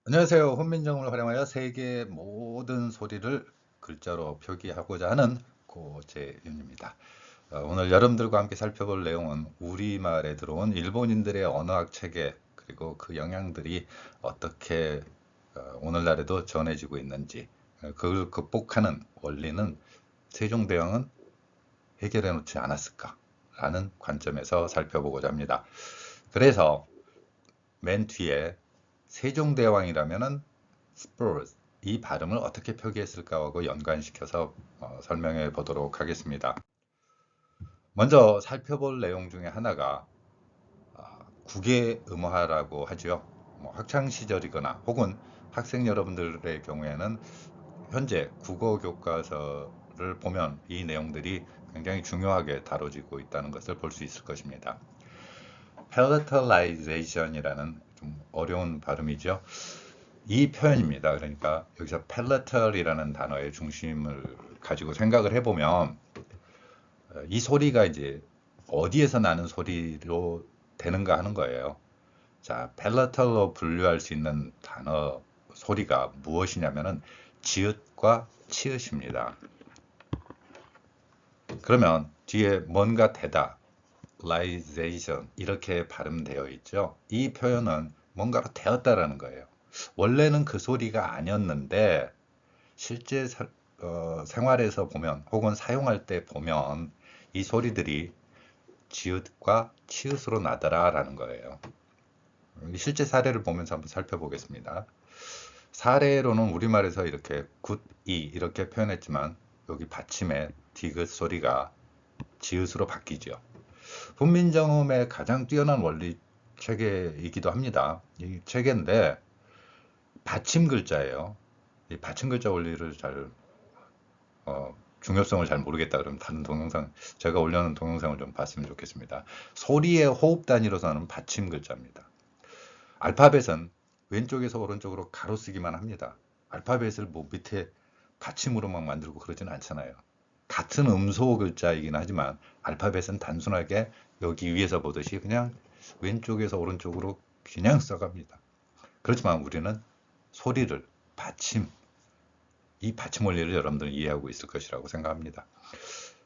안녕하세요. 훈민정음을 활용하여 세계의 모든 소리를 글자로 표기하고자 하는 고재윤입니다. 오늘 여러분들과 함께 살펴볼 내용은 우리말에 들어온 일본인들의 언어학 체계 그리고 그 영향들이 어떻게 오늘날에도 전해지고 있는지, 그걸 극복하는 원리는 세종대왕은 해결해 놓지 않았을까라는 관점에서 살펴보고자 합니다. 그래서 맨 뒤에 세종대왕이라면은 Spurs 이 발음을 어떻게 표기했을까 하고 연관시켜서 설명해 보도록 하겠습니다. 먼저 살펴볼 내용 중에 하나가 국외음화라고 하죠. 학창 시절이거나 혹은 학생 여러분들의 경우에는 현재 국어 교과서를 보면 이 내용들이 굉장히 중요하게 다뤄지고 있다는 것을 볼 수 있을 것입니다. palatalization이라는 좀 어려운 발음이죠. 이 표현입니다. 그러니까 여기서 palatal이라는 단어의 중심을 가지고 생각을 해보면 이 소리가 이제 어디에서 나는 소리로 되는가 하는 거예요. 자, palatal로 분류할 수 있는 단어 소리가 무엇이냐면은 지읒과 치읓입니다. 그러면 뒤에 뭔가 되다, realization 이렇게 발음되어 있죠. 이 표현은 뭔가로 되었다라는 거예요. 원래는 그 소리가 아니었는데 실제 생활에서 보면 혹은 사용할 때 보면 이 소리들이 지읒과 치읓으로 나더라라는 거예요. 실제 사례를 보면서 한번 살펴보겠습니다. 사례로는 우리말에서 이렇게 굿이 이렇게 표현했지만 여기 받침의 디귿 소리가 지읒으로 바뀌죠. 훈민정음의 가장 뛰어난 원리 체계이기도 합니다. 이 체계인데 받침 글자예요. 이 받침 글자 원리를 중요성을 잘 모르겠다 그러면 다른 동영상, 제가 올려놓은 동영상을 좀 봤으면 좋겠습니다. 소리의 호흡 단위로서는 받침 글자입니다. 알파벳은 왼쪽에서 오른쪽으로 가로 쓰기만 합니다. 알파벳을 뭐 밑에 받침으로 막 만들고 그러진 않잖아요. 같은 음소 글자이긴 하지만 알파벳은 단순하게 여기 위에서 보듯이 그냥 왼쪽에서 오른쪽으로 그냥 써갑니다. 그렇지만 우리는 소리를 받침, 이 받침 원리를 여러분들은 이해하고 있을 것이라고 생각합니다.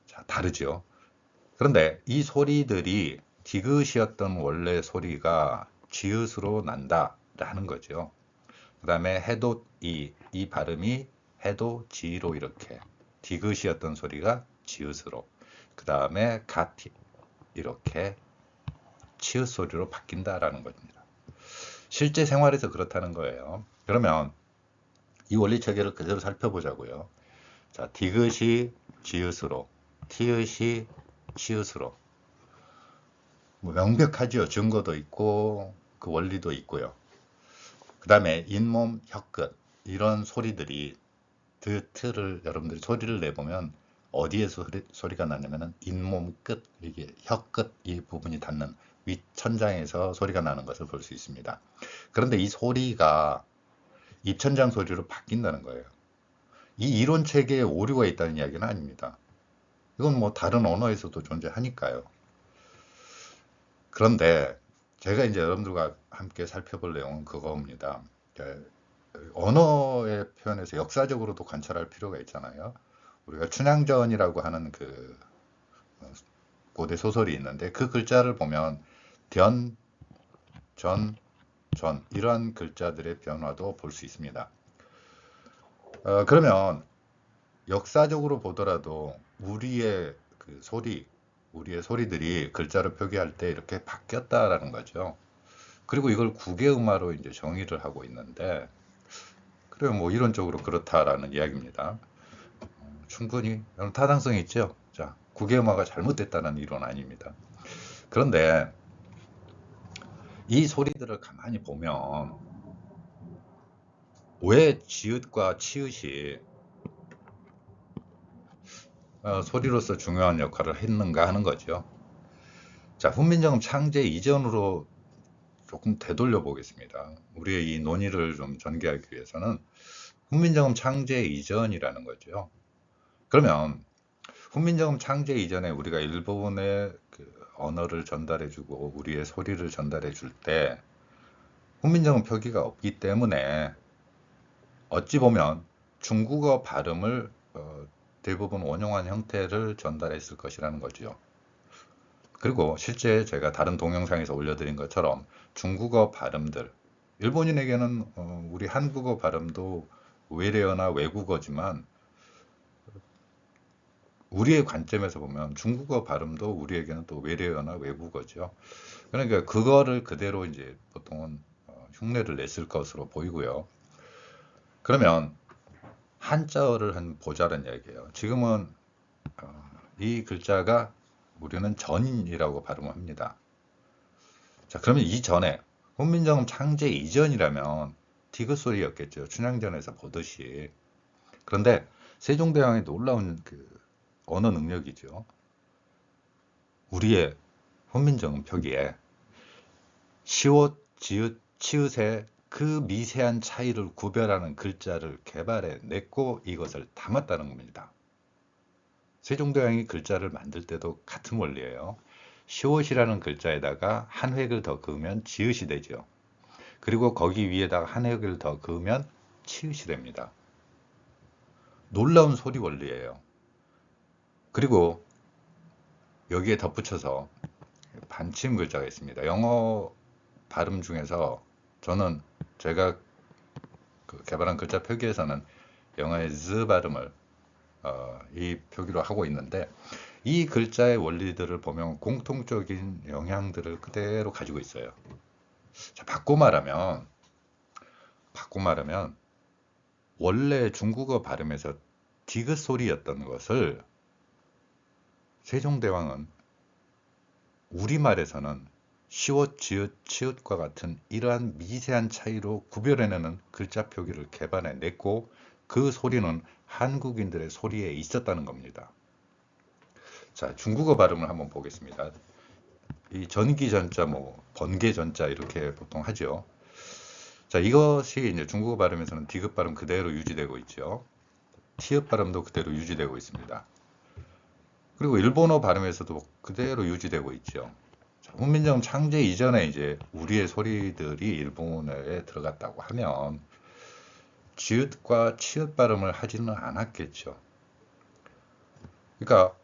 자, 다르죠. 그런데 이 소리들이 디귿이었던 원래 소리가 지읒으로 난다라는 거죠. 그 다음에 해도 이 발음이 해도 지로 이렇게 디귿이었던 소리가 지읒으로, 그 다음에 갓 이렇게 치읓 소리로 바뀐다라는 겁니다. 실제 생활에서 그렇다는 거예요. 그러면 이 원리 체계를 그대로 살펴보자고요. 자, 디귿이 지읒으로, 티읕이 치읓으로. 뭐 명백하죠. 증거도 있고 그 원리도 있고요. 그 다음에 잇몸, 혀끝 이런 소리들이 드트를 여러분들이 소리를 내보면 어디에서 소리가 나냐면은 잇몸 끝, 이게 혀끝 이 부분이 닿는 윗천장에서 소리가 나는 것을 볼 수 있습니다. 그런데 이 소리가 입천장 소리로 바뀐다는 거예요. 이 이론 체계에 오류가 있다는 이야기는 아닙니다. 이건 뭐 다른 언어에서도 존재하니까요. 그런데 제가 이제 여러분들과 함께 살펴볼 내용은 그겁니다. 언어의 표현에서 역사적으로도 관찰할 필요가 있잖아요. 우리가 춘향전이라고 하는 그 고대 소설이 있는데 그 글자를 보면 된, 전, 전 이러한 글자들의 변화도 볼 수 있습니다. 그러면 역사적으로 보더라도 우리의 그 소리, 우리의 소리들이 글자를 표기할 때 이렇게 바뀌었다라는 거죠. 그리고 이걸 국외음화로 이제 정의를 하고 있는데, 그래요. 뭐 이론적으로 그렇다라는 이야기입니다. 충분히 타당성이 있죠. 자, 국외음화가 잘못됐다는 이론 아닙니다. 그런데 이 소리들을 가만히 보면 왜 지읒과 치읓이 소리로서 중요한 역할을 했는가 하는 거죠. 자, 훈민정음 창제 이전으로 조금 되돌려 보겠습니다. 우리의 이 논의를 좀 전개하기 위해서는 훈민정음 창제 이전이라는 거죠. 그러면 훈민정음 창제 이전에 우리가 일본의 그 언어를 전달해주고 우리의 소리를 전달해 줄 때 훈민정음 표기가 없기 때문에 어찌 보면 중국어 발음을 대부분 원용한 형태를 전달했을 것이라는 거죠. 그리고 실제 제가 다른 동영상에서 올려드린 것처럼 중국어 발음들, 일본인에게는 우리 한국어 발음도 외래어나 외국어지만 우리의 관점에서 보면 중국어 발음도 우리에게는 또 외래어나 외국어죠. 그러니까 그거를 그대로 이제 보통은 흉내를 냈을 것으로 보이고요. 그러면 한자어를 한 보자는 얘기예요. 지금은 이 글자가 우리는 전이라고 발음을 합니다. 자, 그러면 이전에 훈민정음 창제 이전이라면 디귿 소리였겠죠. 춘향전에서 보듯이. 그런데 세종대왕의 놀라운 그 언어 능력이죠. 우리의 훈민정음 표기에 시옷, 지읒, 치읓의 그 미세한 차이를 구별하는 글자를 개발해 냈고 이것을 담았다는 겁니다. 세종대왕이 글자를 만들 때도 같은 원리예요. 시옷이라는 글자에다가 한 획을 더 그으면 지읒이 되죠. 그리고 거기 위에다가 한 획을 더 그으면 치읓이 됩니다. 놀라운 소리 원리예요. 그리고 여기에 덧붙여서 반침 글자가 있습니다. 영어 발음 중에서 저는 제가 개발한 글자 표기에서는 영어의 Z 발음을 이 표기로 하고 있는데 이 글자의 원리들을 보면 공통적인 영향들을 그대로 가지고 있어요. 자, 바꿔 말하면 원래 중국어 발음에서 디귿 소리였던 것을 세종대왕은 우리말에서는 시옷, 지읒, 치읓과 같은 이러한 미세한 차이로 구별해내는 글자 표기를 개발해냈고 그 소리는 한국인들의 소리에 있었다는 겁니다. 자, 중국어 발음을 한번 보겠습니다. 이 전기전자, 번개전자 이렇게 보통 하죠. 자, 이것이 이제 중국어 발음에서는 디귿 발음 그대로 유지되고 있죠. 티읕 발음도 그대로 유지되고 있습니다. 그리고 일본어 발음에서도 그대로 유지되고 있죠. 자, 훈민정음 창제 이전에 이제 우리의 소리들이 일본어에 들어갔다고 하면 지읒과 치읓 발음을 하지는 않았겠죠. 그러니까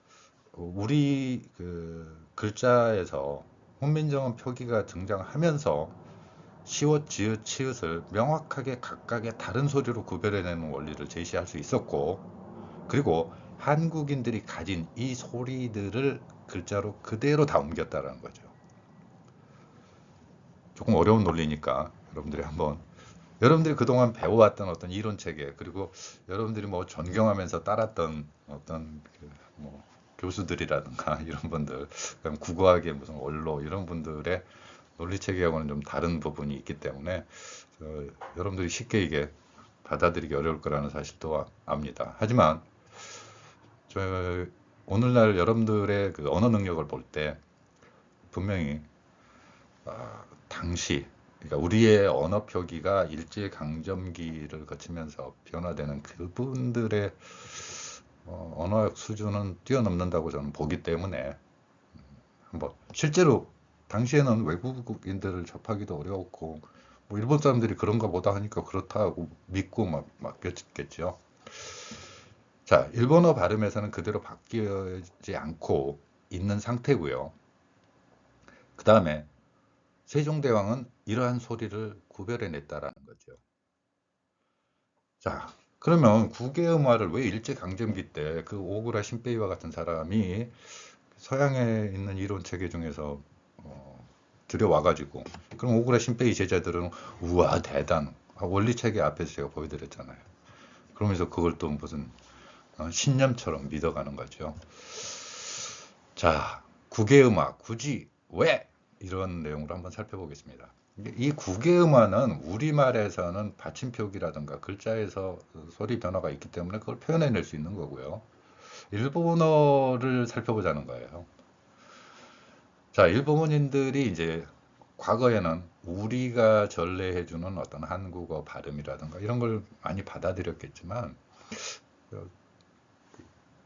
우리 그 글자에서 훈민정음 표기가 등장하면서 시옷, 지읒, 치읓을 명확하게 각각의 다른 소리로 구별해내는 원리를 제시할 수 있었고, 그리고 한국인들이 가진 이 소리들을 글자로 그대로 다 옮겼다는 거죠. 조금 어려운 논리니까 여러분들이 그동안 배워왔던 어떤 이론 체계, 그리고 여러분들이 뭐 존경하면서 따랐던 어떤 교수들이라든가 이런 분들, 그럼 국어학의 무슨 원로 이런 분들의 논리 체계하고는 좀 다른 부분이 있기 때문에 여러분들이 쉽게 이게 받아들이기 어려울 거라는 사실도 압니다. 하지만 오늘날 여러분들의 그 언어 능력을 볼 때 분명히 당시, 그러니까 우리의 언어 표기가 일제강점기를 거치면서 변화되는 그분들의 언어학 수준은 뛰어넘는다고 저는 보기 때문에 한번 실제로 당시에는 외국인들을 접하기도 어려웠고 일본 사람들이 그런가 보다 하니까 그렇다고 믿고 맡겼겠죠. 자, 일본어 발음에서는 그대로 바뀌지 않고 있는 상태고요. 그 다음에 세종대왕은 이러한 소리를 구별해냈다라는 거죠. 자, 그러면 국외음화를 왜 일제강점기 때 그 오구라 신베이와 같은 사람이 서양에 있는 이론 체계 중에서 들여와가지고 그럼 오구라 신베이 제자들은 우와 대단 원리 체계 앞에서 제가 보여드렸잖아요. 그러면서 그걸 또 무슨 신념처럼 믿어가는 거죠. 자, 국외음화 굳이 왜 이런 내용으로 한번 살펴보겠습니다. 이 국외음화는 우리말에서는 받침표기라든가 글자에서 소리 변화가 있기 때문에 그걸 표현해낼 수 있는 거고요. 일본어를 살펴보자는 거예요. 자, 일본인들이 이제 과거에는 우리가 전래해주는 어떤 한국어 발음이라든가 이런 걸 많이 받아들였겠지만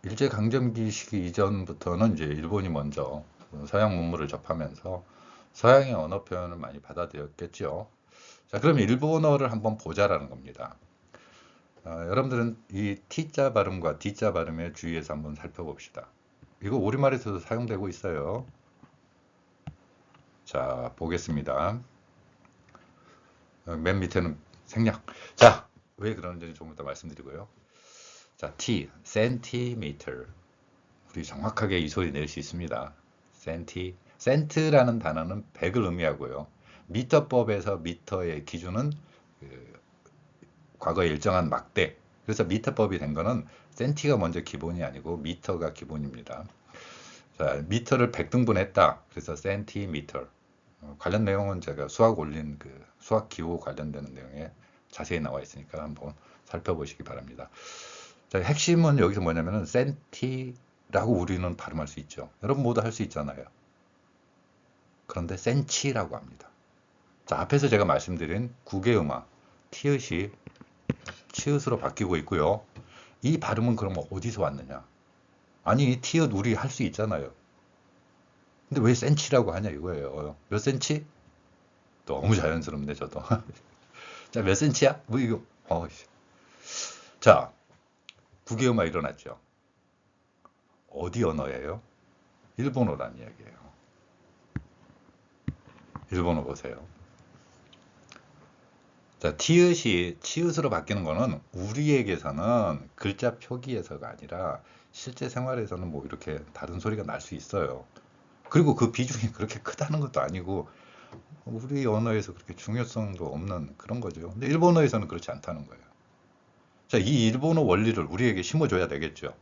일제강점기 시기 이전부터는 이제 일본이 먼저 서양 문물을 접하면서 서양의 언어 표현을 많이 받아들였겠죠. 자, 그러면 일본어를 한번 보자라는 겁니다. 여러분들은 이 T자 발음과 D자 발음에 주의해서 한번 살펴봅시다. 이거 우리말에서도 사용되고 있어요. 자, 보겠습니다. 맨 밑에는 생략. 자, 왜 그러는지 조금 이따 말씀드리고요. 자, T, centimeter. 우리 정확하게 이 소리 낼 수 있습니다. 센트라는 단어는 100을 의미하고요. 미터법에서 미터의 기준은 과거에 일정한 막대. 그래서 미터법이 된 거는 센티가 먼저 기본이 아니고 미터가 기본입니다. 자, 미터를 100등분했다. 그래서 센티미터. 관련 내용은 제가 수학 올린 그 수학 기호 관련되는 내용에 자세히 나와 있으니까 한번 살펴보시기 바랍니다. 자, 핵심은 여기서 뭐냐면은 센티라고 우리는 발음할 수 있죠. 여러분 모두 할 수 있잖아요. 그런데 센치라고 합니다. 자, 앞에서 제가 말씀드린 국외음화 티읕이 치읓으로 바뀌고 있고요. 이 발음은 그럼 어디서 왔느냐? 아니, 티읕 우리 할 수 있잖아요. 근데 왜 센치라고 하냐 이거예요. 몇 센치? 너무 자연스럽네 저도. 자, 몇 센치야? 뭐 이거. 자, 국외음화 일어났죠. 어디 언어예요? 일본어란 이야기예요. 일본어 보세요. 자, 티읕이 치읓으로 바뀌는 거는 우리에게서는 글자 표기에서가 아니라 실제 생활에서는 뭐 이렇게 다른 소리가 날 수 있어요. 그리고 그 비중이 그렇게 크다는 것도 아니고 우리 언어에서 그렇게 중요성도 없는 그런 거죠. 근데 일본어에서는 그렇지 않다는 거예요. 자, 이 일본어 원리를 우리에게 심어줘야 되겠죠.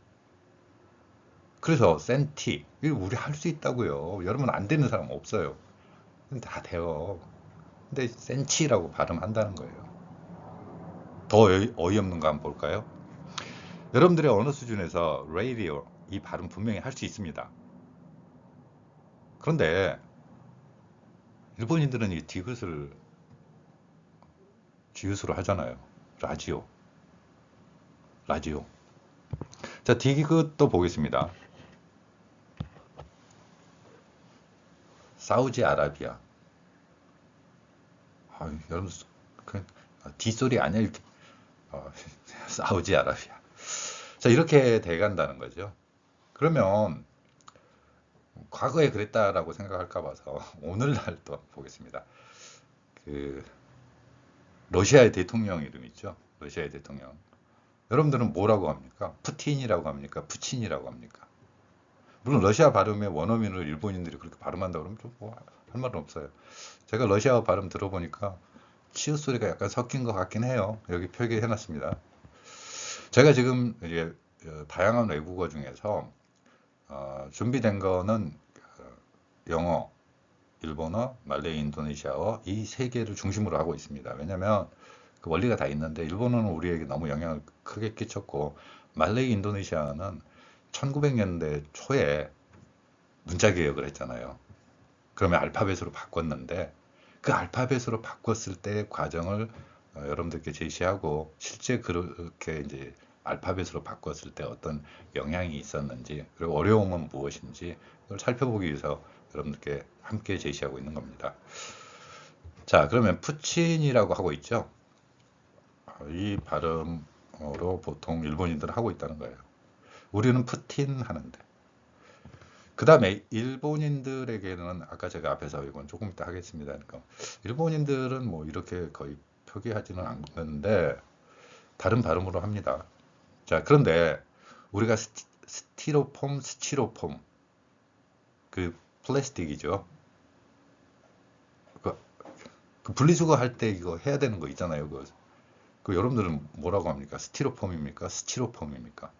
그래서 센티, 이거 우리 할 수 있다고요. 여러분 안 되는 사람 없어요. 근데 다 돼요. 근데 센치라고 발음한다는 거예요. 더 어이없는 거 한번 볼까요? 여러분들의 언어 수준에서 radio 이 발음 분명히 할 수 있습니다. 그런데 일본인들은 이 디귿을 지읒으로 하잖아요. 라지오. 자, 디귿도 보겠습니다. 사우디아라비아. 여러분 뒷소리 아니야 이렇게. 사우디아라비아. 자, 이렇게 돼간다는 거죠. 그러면 과거에 그랬다라고 생각할까 봐서 오늘날 또 보겠습니다. 그 러시아의 대통령 이름 있죠. 러시아의 대통령. 여러분들은 뭐라고 합니까? 푸틴이라고 합니까? 푸친이라고 합니까? 물론 러시아 발음의 원어민을 일본인들이 그렇게 발음한다 그러면 좀 뭐 할 말은 없어요. 제가 러시아 발음 들어보니까 치읓 소리가 약간 섞인 것 같긴 해요. 여기 표기해 놨습니다. 제가 지금 이제 다양한 외국어 중에서 준비된 거는 영어, 일본어, 말레이, 인도네시아어 이 세 개를 중심으로 하고 있습니다. 왜냐하면 그 원리가 다 있는데 일본어는 우리에게 너무 영향을 크게 끼쳤고 말레이, 인도네시아는 1900년대 초에 문자 개혁을 했잖아요. 그러면 알파벳으로 바꿨는데 그 알파벳으로 바꿨을 때 과정을 여러분들께 제시하고 실제 그렇게 이제 알파벳으로 바꿨을 때 어떤 영향이 있었는지 그리고 어려움은 무엇인지 그걸 살펴보기 위해서 여러분들께 함께 제시하고 있는 겁니다. 자, 그러면 푸친이라고 하고 있죠. 이 발음으로 보통 일본인들은 하고 있다는 거예요. 우리는 푸틴 하는데. 그 다음에 일본인들에게는 아까 제가 앞에서 이건 조금 이따 하겠습니다. 그러니까 일본인들은 뭐 이렇게 거의 표기하지는 않는데 다른 발음으로 합니다. 자, 그런데 우리가 스티로폼 그 플라스틱이죠. 그 분리수거 할 때 이거 해야 되는 거 있잖아요. 그 여러분들은 뭐라고 합니까? 스티로폼입니까? 스티로폼입니까?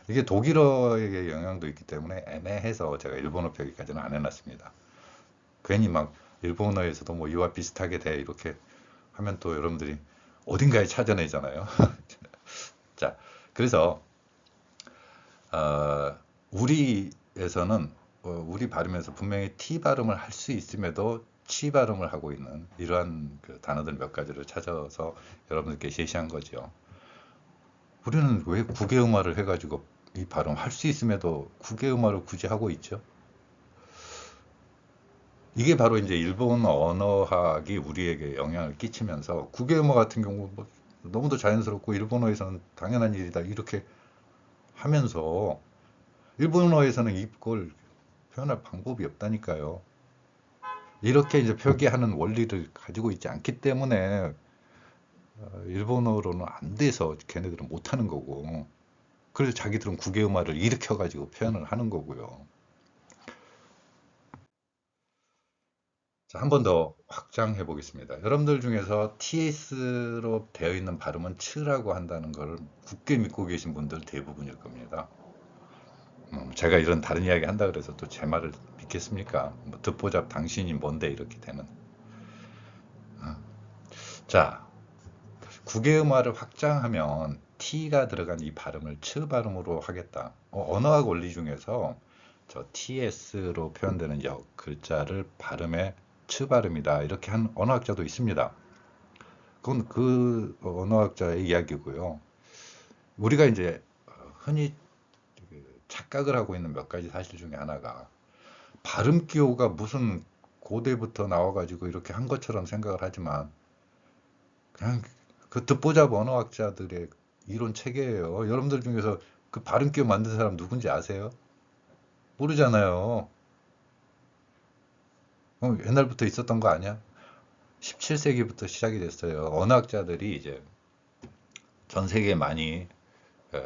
이게 독일어의 영향도 있기 때문에 애매해서 제가 일본어 표기까지는 안 해놨습니다. 괜히 막 일본어에서도 뭐 이와 비슷하게 돼 이렇게 하면 또 여러분들이 어딘가에 찾아내잖아요. 자, 그래서 우리에서는 우리 발음에서 분명히 T 발음을 할 수 있음에도 치 발음을 하고 있는 이러한 그 단어들 몇 가지를 찾아서 여러분들께 제시한 거죠. 우리는 왜 국외음화를 해가지고 이 발음 할 수 있음에도 국외음화를 굳이 하고 있죠? 이게 바로 이제 일본 언어학이 우리에게 영향을 끼치면서 국외음악 같은 경우 뭐 너무도 자연스럽고 일본어에서는 당연한 일이다 이렇게 하면서 일본어에서는 이걸 표현할 방법이 없다니까요. 이렇게 이제 표기하는 원리를 가지고 있지 않기 때문에 일본어로는 안 돼서 걔네들은 못하는 거고, 그래서 자기들은 국외음악을 일으켜가지고 표현을 하는 거고요. 자, 한 번 더 확장해 보겠습니다. 여러분들 중에서 TS로 되어 있는 발음은 츠라고 한다는 걸 굳게 믿고 계신 분들 대부분일 겁니다. 제가 이런 다른 이야기 한다 그래서 또 제 말을 믿겠습니까? 뭐 듣보잡 당신이 뭔데 이렇게 되는. 자, 국외음화를 확장하면 T가 들어간 이 발음을 츠 발음으로 하겠다. 언어학 원리 중에서 저 TS로 표현되는 글자를 발음에 츠 발음이다. 이렇게 한 언어학자도 있습니다. 그건 그 언어학자의 이야기고요. 우리가 이제 흔히 착각을 하고 있는 몇 가지 사실 중에 하나가 발음 기호가 무슨 고대부터 나와가지고 이렇게 한 것처럼 생각을 하지만 그냥 그 듣보잡 언어학자들의 이론 체계예요. 여러분들 중에서 그 발음 기호 만든 사람 누군지 아세요? 모르잖아요. 옛날부터 있었던 거 아니야? 17세기부터 시작이 됐어요. 언어학자들이 이제 전 세계에 많이 어,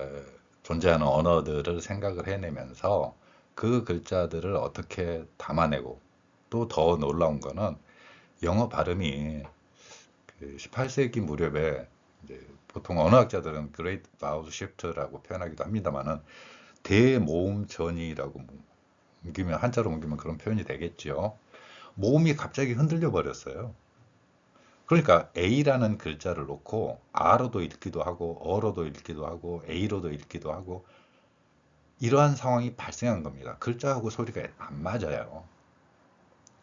존재하는 언어들을 생각을 해내면서 그 글자들을 어떻게 담아내고, 또 더 놀라운 거는 영어 발음이 그 18세기 무렵에 이제 보통 언어학자들은 Great Vowel Shift라고 표현하기도 합니다만은 대모음전이라고 옮기면 한자로 옮기면 그런 표현이 되겠죠. 모음이 갑자기 흔들려 버렸어요. 그러니까 A라는 글자를 놓고 R로도 읽기도 하고 어로도 읽기도 하고 A로도 읽기도 하고 이러한 상황이 발생한 겁니다. 글자하고 소리가 안 맞아요.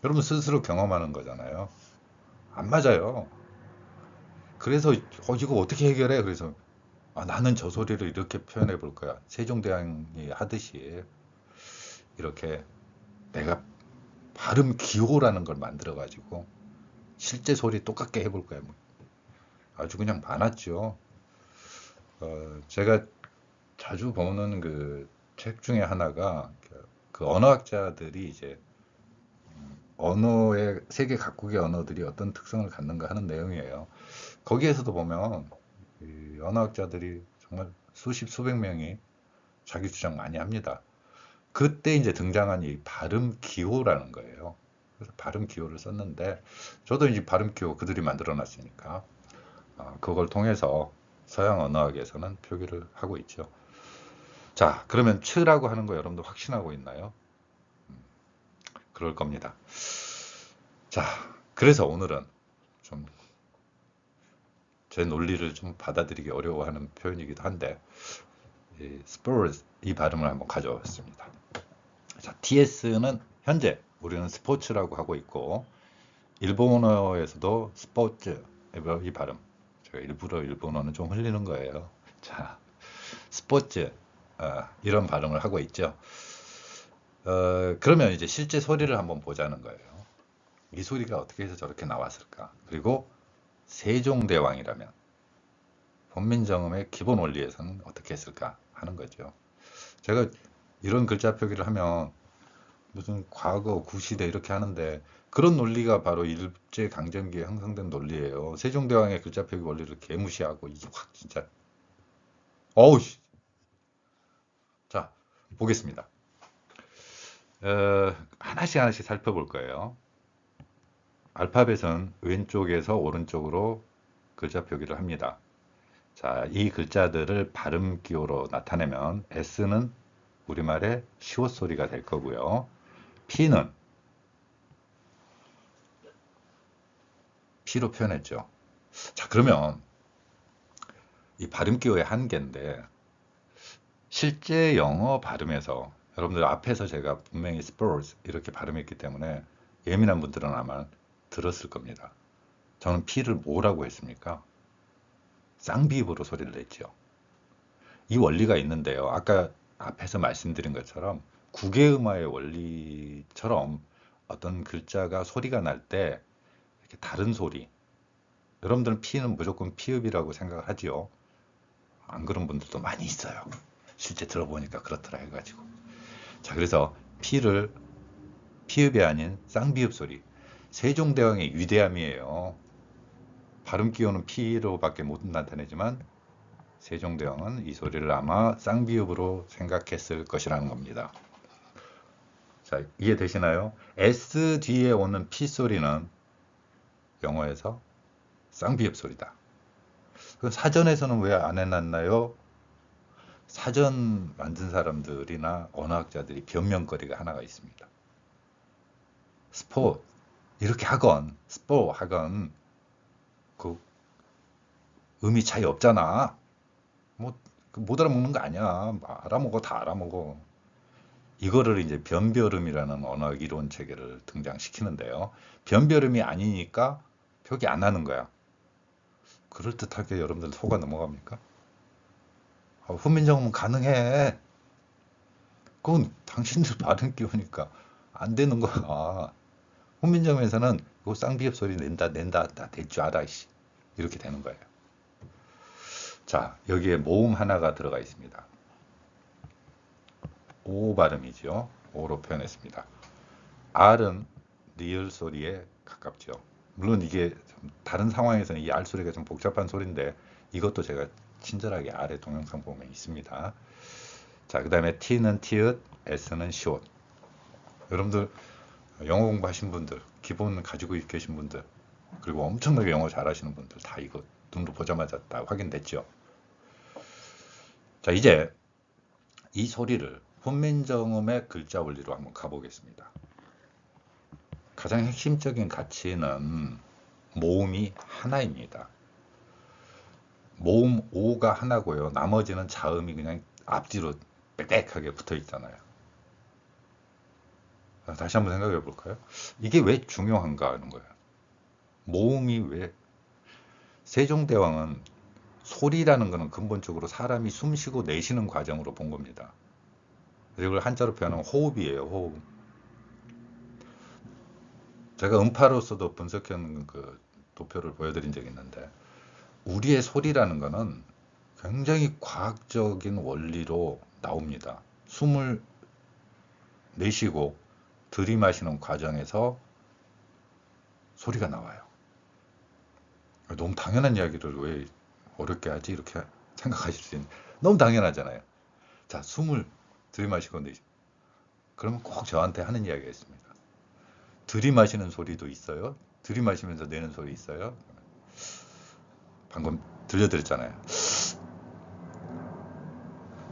여러분 스스로 경험하는 거잖아요. 안 맞아요. 그래서 이거 어떻게 해결해? 그래서 나는 저 소리를 이렇게 표현해 볼 거야. 세종대왕이 하듯이 이렇게 내가 발음 기호라는 걸 만들어 가지고 실제 소리 똑같게 해볼 거야. 뭐 아주 그냥 많았죠. 제가 자주 보는 그 책 중에 하나가 그 언어학자들이 이제 언어의 세계 각국의 언어들이 어떤 특성을 갖는가 하는 내용이에요. 거기에서도 보면 이 언어학자들이 정말 수십 수백 명이 자기 주장 많이 합니다. 그때 이제 등장한 이 발음 기호라는 거예요. 그래서 발음 기호를 썼는데 저도 이제 발음 기호 그들이 만들어 놨으니까 그걸 통해서 서양 언어학에서는 표기를 하고 있죠. 자, 그러면 츠라고 하는 거 여러분도 확신하고 있나요? 그럴 겁니다. 자, 그래서 오늘은 좀 제 논리를 좀 받아들이기 어려워하는 표현이기도 한데 이 스포츠 이 발음을 한번 가져왔습니다. 자, TS는 현재 우리는 스포츠라고 하고 있고 일본어에서도 스포츠 이 발음 제가 일부러 일본어는 좀 흘리는 거예요. 자, 스포츠 이런 발음을 하고 있죠. 그러면 이제 실제 소리를 한번 보자는 거예요. 이 소리가 어떻게 해서 저렇게 나왔을까? 그리고 세종대왕이라면 본민정음의 기본 원리에서는 어떻게 했을까 하는 거죠. 제가 이런 글자 표기를 하면 무슨 과거, 구시대 이렇게 하는데 그런 논리가 바로 일제 강점기에 형성된 논리예요. 세종대왕의 글자 표기 원리를 개무시하고 이게 확 진짜 어우 씨. 자, 보겠습니다. 하나씩 하나씩 살펴볼 거예요. 알파벳은 왼쪽에서 오른쪽으로 글자 표기를 합니다. 자, 이 글자들을 발음 기호로 나타내면 S는 우리말의 시옷 소리가 될 거고요. P는 P로 표현했죠. 자, 그러면 이 발음 기호의 한계인데 실제 영어 발음에서 여러분들 앞에서 제가 분명히 Spurs 이렇게 발음했기 때문에 예민한 분들은 아마 들었을 겁니다. 저는 P를 뭐라고 했습니까? 쌍비읍으로 소리를 냈죠. 이 원리가 있는데요. 아까 앞에서 말씀드린 것처럼 국외음화의 원리처럼 어떤 글자가 소리가 날 때 이렇게 다른 소리. 여러분들은 피는 무조건 피읍이라고 생각하지요. 안 그런 분들도 많이 있어요. 실제 들어보니까 그렇더라 해가지고. 자, 그래서 피를 피읍이 아닌 쌍비읍 소리. 세종대왕의 위대함이에요. 발음 기호는 피로밖에 못 나타내지만 세종대왕은 이 소리를 아마 쌍비읍으로 생각했을 것이라는 겁니다. 자, 이해되시나요? S 뒤에 오는 P 소리는 영어에서 쌍비읍 소리다. 그 사전에서는 왜 안 해놨나요? 사전 만든 사람들이나 언어학자들이 변명거리가 하나가 있습니다. 스포 이렇게 하건 스포 하건 그 의미 차이 없잖아. 뭐 못 알아먹는 거 아니야. 알아먹어 다 알아먹어. 이거를 이제 변별음이라는 언어 이론 체계를 등장시키는데요. 변별음이 아니니까 표기 안 하는 거야. 그럴듯하게 여러분들 속아 넘어갑니까? 훈민정음은 가능해. 그건 당신들 발음 끼우니까 안 되는 거야. 훈민정음에서는 이거 쌍비읍 소리 낸다 다 될 줄 알아. 이씨. 이렇게 되는 거예요. 자, 여기에 모음 하나가 들어가 있습니다. 오 발음이죠. 오로 표현했습니다. R은 리을 소리에 가깝죠. 물론 이게 좀 다른 상황에서는 이 R 소리가 좀 복잡한 소리인데 이것도 제가 친절하게 아래 동영상 보면 있습니다. 자, 그 다음에 T는 티읕, S는 시옷. 여러분들 영어 공부하신 분들, 기본 가지고 계신 분들, 그리고 엄청나게 영어 잘하시는 분들 다 이거 눈으로 보자마자 다 확인됐죠. 자, 이제 이 소리를 훈민정음의 글자 원리로 한번 가보겠습니다. 가장 핵심적인 가치는 모음이 하나입니다. 모음 오가 하나고요. 나머지는 자음이 그냥 앞뒤로 빽빽하게 붙어 있잖아요. 다시 한번 생각해 볼까요? 이게 왜 중요한가 하는 거예요. 모음이 왜 세종대왕은 소리라는 것은 근본적으로 사람이 숨 쉬고 내쉬는 과정으로 본 겁니다. 이걸 한자로 표현하면 호흡이에요. 호흡. 제가 음파로서도 분석한 그 도표를 보여드린 적이 있는데 우리의 소리라는 것은 굉장히 과학적인 원리로 나옵니다. 숨을 내쉬고 들이마시는 과정에서 소리가 나와요. 너무 당연한 이야기를 왜 어렵게 하지? 이렇게 생각하실 수 있는 너무 당연하잖아요. 자, 숨을 들이마시고 내쉬고 그러면 꼭 저한테 하는 이야기가 있습니다. 들이마시는 소리도 있어요. 들이마시면서 내는 소리 있어요. 방금 들려드렸잖아요.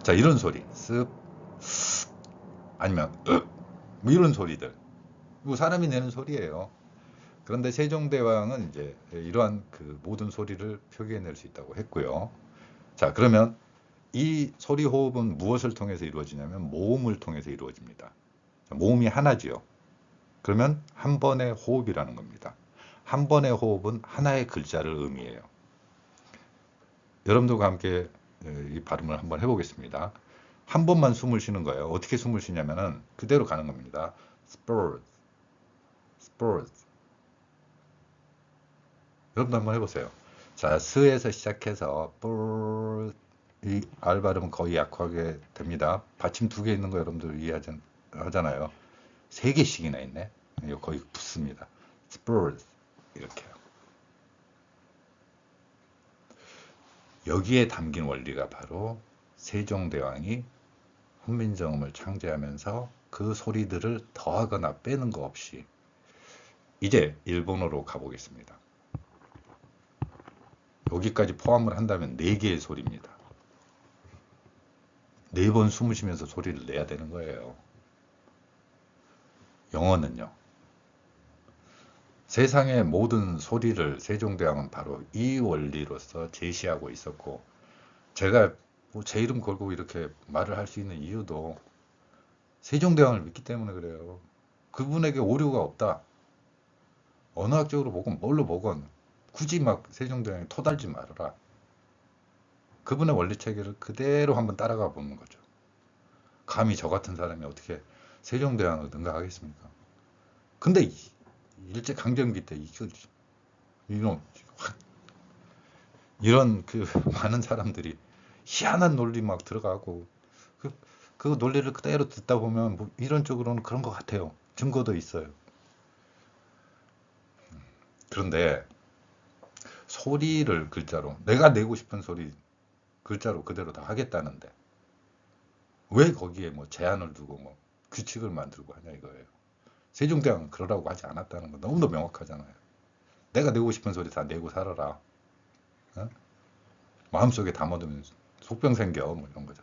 자, 이런 소리 쓱 아니면 뭐 이런 소리들 이거 사람이 내는 소리예요. 그런데 세종대왕은 이제 이러한 그 모든 소리를 표기해낼 수 있다고 했고요. 자, 그러면 이 소리 호흡은 무엇을 통해서 이루어지냐면 모음을 통해서 이루어집니다. 자, 모음이 하나지요. 그러면 한 번의 호흡이라는 겁니다. 한 번의 호흡은 하나의 글자를 의미해요. 여러분들과 함께 이 발음을 한번 해보겠습니다. 한 번만 숨을 쉬는 거예요. 어떻게 숨을 쉬냐면은 그대로 가는 겁니다. spurs, spurs. 여러분도 한번 해보세요. 자, 스에서 시작해서 뿔, 이 R 발음은 거의 약하게 됩니다. 받침 두 개 있는 거 여러분들 이해하잖아요. 세 개씩이나 있네. 이거 거의 붙습니다. spurs 이렇게요. 여기에 담긴 원리가 바로 세종대왕이 훈민정음을 창제하면서 그 소리들을 더하거나 빼는 거 없이 이제 일본어로 가보겠습니다. 여기까지 포함을 한다면 4개의 소리입니다. 4번 숨을 쉬면서 소리를 내야 되는 거예요. 영어는요. 세상의 모든 소리를 세종대왕은 바로 이 원리로서 제시하고 있었고 제가 제 이름 걸고 이렇게 말을 할 수 있는 이유도 세종대왕을 믿기 때문에 그래요. 그분에게 오류가 없다. 언어학적으로 보건 뭘로 보건 굳이 막 세종대왕이 토달지 말아라. 그분의 원리 체계를 그대로 한번 따라가 보는 거죠. 감히 저 같은 사람이 어떻게 세종대왕을 능가하겠습니까? 근데 일제강점기 때 이런 이런 그 많은 사람들이 희한한 논리 막 들어가고 그 논리를 그대로 듣다 보면 뭐 이런 쪽으로는 그런 것 같아요. 증거도 있어요. 그런데 소리를 글자로 내가 내고 싶은 소리 글자로 그대로 다 하겠다는데 왜 거기에 뭐 제한을 두고 뭐 규칙을 만들고 하냐 이거예요. 세종대왕은 그러라고 하지 않았다는 건 너무도 명확하잖아요. 내가 내고 싶은 소리 다 내고 살아라. 어? 마음속에 담아두면 속병 생겨 뭐 이런 거죠.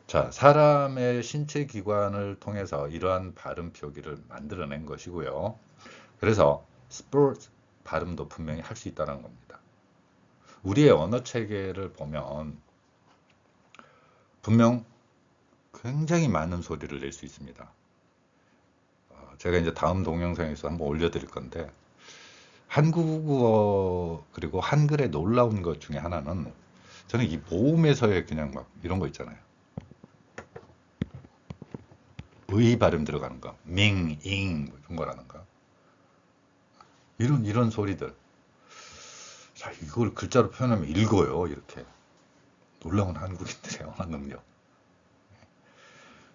자, 사람의 신체 기관을 통해서 이러한 발음 표기를 만들어낸 것이고요. 그래서 스포츠 발음도 분명히 할 수 있다는 겁니다. 우리의 언어 체계를 보면 분명 굉장히 많은 소리를 낼 수 있습니다. 제가 이제 다음 동영상에서 한번 올려드릴 건데 한국어 그리고 한글의 놀라운 것 중에 하나는 저는 이 모음에서의 그냥 막 이런 거 있잖아요. 의 발음 들어가는 거, 밍, 잉 뭐 이런 거라는가. 이런 소리들. 자, 이걸 글자로 표현하면 읽어요. 이렇게. 놀라운 한국인들의 언어 능력.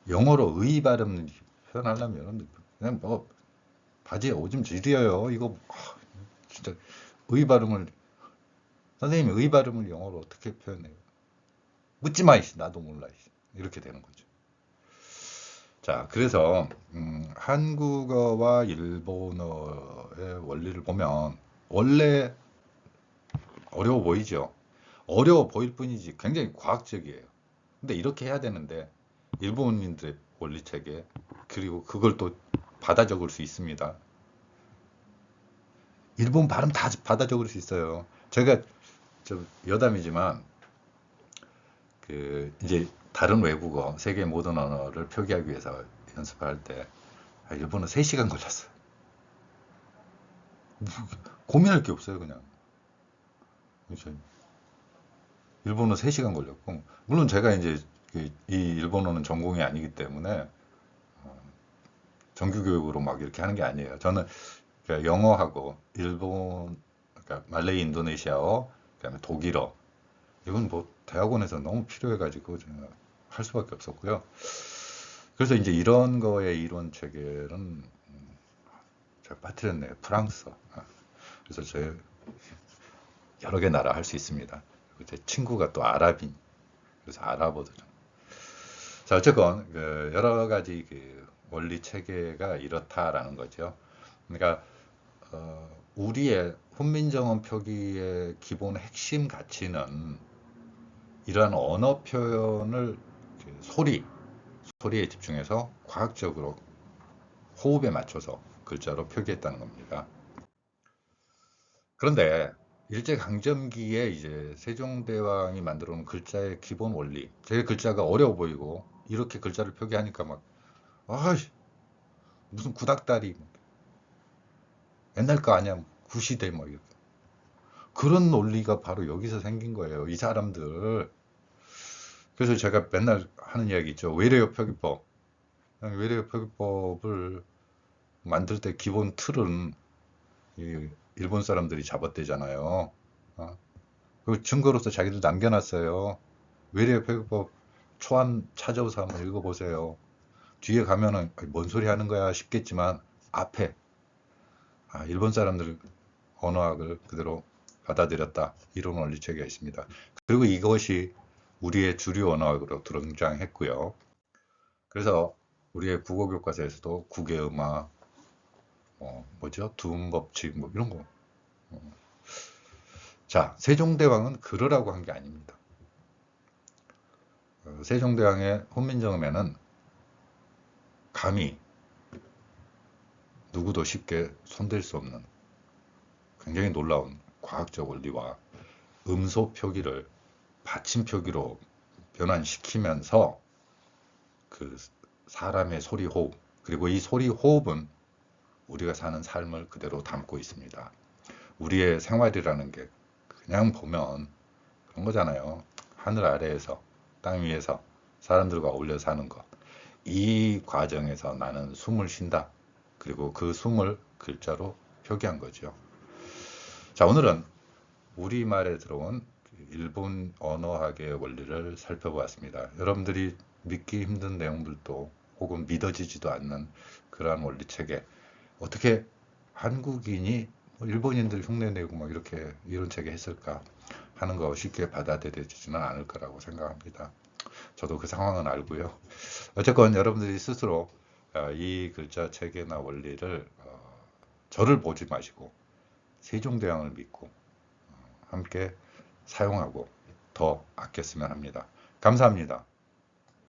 영어로 의 발음 표현하려면 그냥 뭐 바지에 오줌 지려요. 이거 진짜 의 발음을 선생님이 의 발음을 영어로 어떻게 표현해요? 묻지 마 이씨. 나도 몰라 이씨. 이렇게 되는 거죠. 자, 그래서 한국어와 일본어의 원리를 보면 원래 어려워 보이죠. 어려워 보일 뿐이지 굉장히 과학적이에요. 근데 이렇게 해야 되는데 일본인들의 원리체계 그리고 그걸 또 받아 적을 수 있습니다. 일본 발음 다 받아 적을 수 있어요. 제가 좀 여담이지만 그 이제 다른 외국어 세계 모든 언어를 표기하기 위해서 연습할 때 일본어 3시간 걸렸어요. 고민할 게 없어요 그냥. 그렇죠. 일본어 3시간 걸렸고 물론 제가 이제 이 일본어는 전공이 아니기 때문에 정규 교육으로 막 이렇게 하는 게 아니에요. 저는 그러니까 영어하고 일본, 그러니까 말레이 인도네시아어, 그다음에 독일어 이건 뭐 대학원에서 너무 필요해가지고 제가 할 수밖에 없었고요. 그래서 이제 이런 거의 이론 체계는 제가 빠뜨렸네요. 프랑스어. 그래서 제 여러 개 나라 할 수 있습니다. 그리고 제 친구가 또 아랍인. 그래서 아랍어도 좀. 자, 어쨌건 그 여러 가지 그 원리 체계가 이렇다라는 거죠. 그러니까 우리의 훈민정음 표기의 기본 핵심 가치는 이러한 언어 표현을 소리에 집중해서 과학적으로 호흡에 맞춰서 글자로 표기했다는 겁니다. 그런데 일제강점기에 이제 세종대왕이 만들어 놓은 글자의 기본 원리, 제 글자가 어려워 보이고 이렇게 글자를 표기하니까 막 무슨 구닥다리 옛날 거 아니야 구시대 뭐 이렇게 그런 논리가 바로 여기서 생긴 거예요. 이 사람들. 그래서 제가 맨날 하는 이야기 있죠. 외래어 표기법. 외래어 표기법을 만들 때 기본 틀은 일본 사람들이 잡았대잖아요. 그 증거로서 자기들 남겨놨어요. 외래어 표기법 초안 찾아오서 한번 읽어보세요. 뒤에 가면은 뭔 소리 하는 거야 싶겠지만 앞에 일본 사람들 언어학을 그대로 받아들였다. 이런 원리 체계가 있습니다. 그리고 이것이 우리의 주류 언어학으로 등장했고요. 그래서 우리의 국어 교과서에서도 국외음악, 뭐죠? 두음법칙 뭐 이런 거. 자, 세종대왕은 그러라고 한 게 아닙니다. 세종대왕의 훈민정음에는 감히 누구도 쉽게 손댈 수 없는 굉장히 놀라운 과학적 원리와 음소 표기를 받침 표기로 변환시키면서 그 사람의 소리 호흡 그리고 이 소리 호흡은 우리가 사는 삶을 그대로 담고 있습니다. 우리의 생활이라는 게 그냥 보면 그런 거잖아요. 하늘 아래에서 땅 위에서 사람들과 어울려 사는 것. 이 과정에서 나는 숨을 쉰다. 그리고 그 숨을 글자로 표기한 거죠. 자, 오늘은 우리말에 들어온 일본 언어학의 원리를 살펴보았습니다. 여러분들이 믿기 힘든 내용들도 혹은 믿어지지도 않는 그러한 원리체계, 어떻게 한국인이 일본인들 흉내내고 막 이렇게 이런 체계 했을까 하는 거 쉽게 받아들여지지는 않을 거라고 생각합니다. 저도 그 상황은 알고요. 어쨌건 여러분들이 스스로 이 글자 체계나 원리를 저를 보지 마시고 세종대왕을 믿고 함께 사용하고 더 아꼈으면 합니다. 감사합니다.